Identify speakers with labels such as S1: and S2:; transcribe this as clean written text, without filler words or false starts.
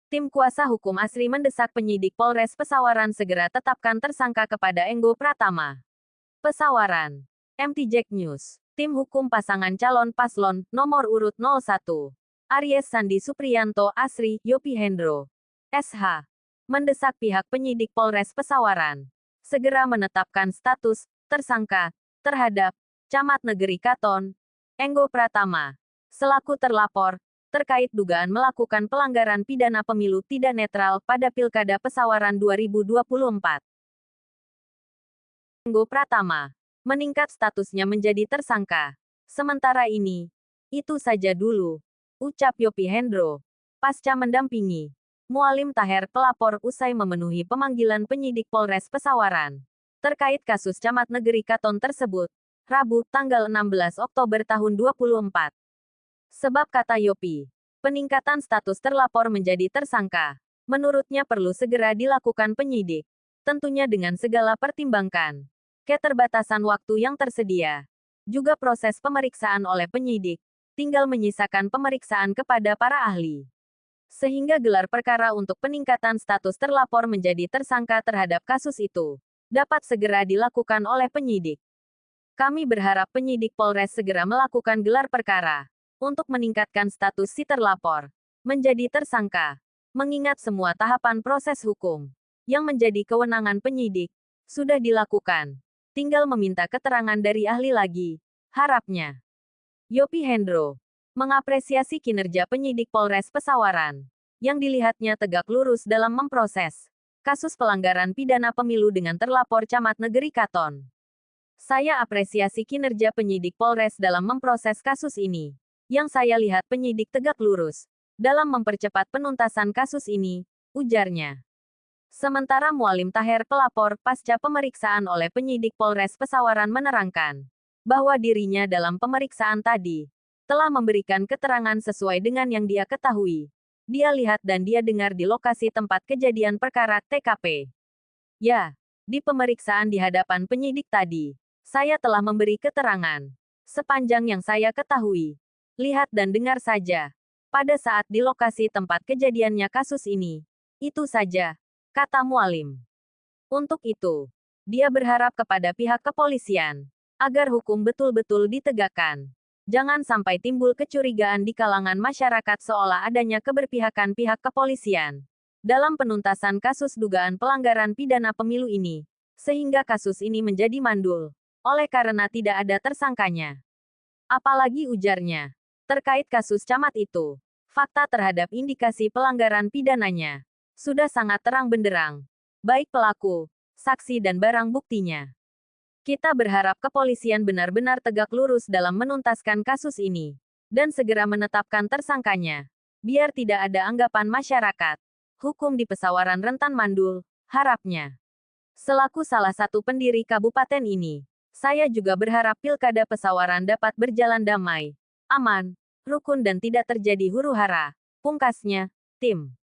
S1: Tim kuasa hukum Asri mendesak penyidik Polres Pesawaran segera tetapkan tersangka kepada Enggo Pratama. Pesawaran. MT Jack News. Tim hukum pasangan calon paslon nomor urut 01. Aries Sandi Supriyanto Asri Yopi Hendro. SH. Mendesak pihak penyidik Polres Pesawaran segera menetapkan status tersangka terhadap Camat Negeri Katon, Enggo Pratama, selaku terlapor terkait dugaan melakukan pelanggaran pidana pemilu tidak netral pada Pilkada Pesawaran 2024. Enggo Pratama meningkat statusnya menjadi tersangka. Sementara ini, itu saja dulu, ucap Yopi Hendro, pasca mendampingi Mualim Taher pelapor usai memenuhi pemanggilan penyidik Polres Pesawaran terkait kasus Camat Negeri Katon tersebut, Rabu, tanggal 16 Oktober tahun 2024. Sebab kata Yopi, peningkatan status terlapor menjadi tersangka, menurutnya perlu segera dilakukan penyidik, tentunya dengan segala pertimbangkan keterbatasan waktu yang tersedia, juga proses pemeriksaan oleh penyidik, tinggal menyisakan pemeriksaan kepada para ahli. Sehingga gelar perkara untuk peningkatan status terlapor menjadi tersangka terhadap kasus itu dapat segera dilakukan oleh penyidik. Kami berharap penyidik Polres segera melakukan gelar perkara untuk meningkatkan status si terlapor menjadi tersangka, mengingat semua tahapan proses hukum yang menjadi kewenangan penyidik sudah dilakukan. Tinggal meminta keterangan dari ahli lagi, harapnya. Yopi Hendro mengapresiasi kinerja penyidik Polres Pesawaran yang dilihatnya tegak lurus dalam memproses kasus pelanggaran pidana pemilu dengan terlapor Camat Negeri Katon. Saya apresiasi kinerja penyidik Polres dalam memproses kasus ini. Yang saya lihat penyidik tegak lurus dalam mempercepat penuntasan kasus ini, ujarnya. Sementara Mualim Taher pelapor pasca pemeriksaan oleh penyidik Polres Pesawaran menerangkan bahwa dirinya dalam pemeriksaan tadi telah memberikan keterangan sesuai dengan yang dia ketahui, dia lihat dan dia dengar di lokasi tempat kejadian perkara TKP. Ya, di pemeriksaan di hadapan penyidik tadi, saya telah memberi keterangan sepanjang yang saya ketahui. Lihat dan dengar saja. Pada saat di lokasi tempat kejadiannya kasus ini. Itu saja, kata Mualim. Untuk itu, dia berharap kepada pihak kepolisian agar hukum betul-betul ditegakkan. Jangan sampai timbul kecurigaan di kalangan masyarakat seolah adanya keberpihakan pihak kepolisian dalam penuntasan kasus dugaan pelanggaran pidana pemilu ini, sehingga kasus ini menjadi mandul oleh karena tidak ada tersangkanya. Apalagi ujarnya, terkait kasus camat itu, fakta terhadap indikasi pelanggaran pidananya sudah sangat terang benderang, baik pelaku, saksi dan barang buktinya. Kita berharap kepolisian benar-benar tegak lurus dalam menuntaskan kasus ini, dan segera menetapkan tersangkanya, biar tidak ada anggapan masyarakat hukum di Pesawaran rentan mandul, harapnya. Selaku salah satu pendiri kabupaten ini, saya juga berharap Pilkada Pesawaran dapat berjalan damai, aman, rukun dan tidak terjadi huru-hara, pungkasnya, tim.